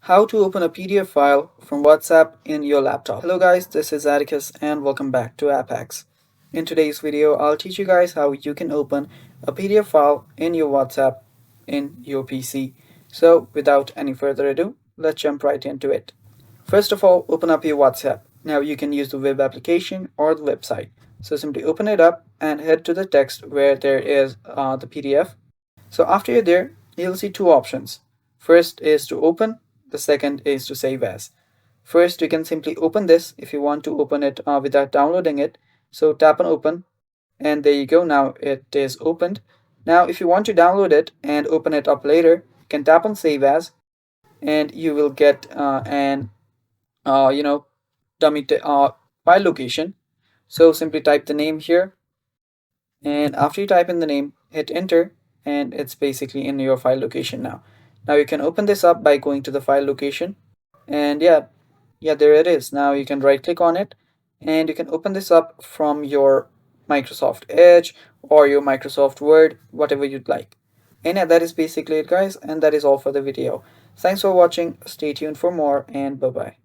How to open a PDF file from WhatsApp in your laptop. Hello guys, this is Atticus and welcome back to App Hacks. In today's video, I'll teach you guys how you can open a PDF file in your WhatsApp in your PC. So without any further ado, let's jump right into it. First of all, open up your WhatsApp. Now you can use the web application or the website. So simply open it up and head to the text where there is the PDF. So after you're there, you'll see two options. First is to open, the second is to save as. First, you can simply open this if you want to open it without downloading it. So tap on open and there you go. Now it is opened. Now if you want to download it and open it up later, you can tap on save as and you will get an dummy file location. So simply type the name here, and after you type in the name, hit enter, and it's basically in your file location now. Now you can open this up by going to the file location, and yeah, there it is. Now you can right click on it and you can open this up from your Microsoft Edge or your Microsoft Word, whatever you'd like. And yeah, that is basically it guys, and that is all for the video. Thanks for watching, stay tuned for more, and bye bye.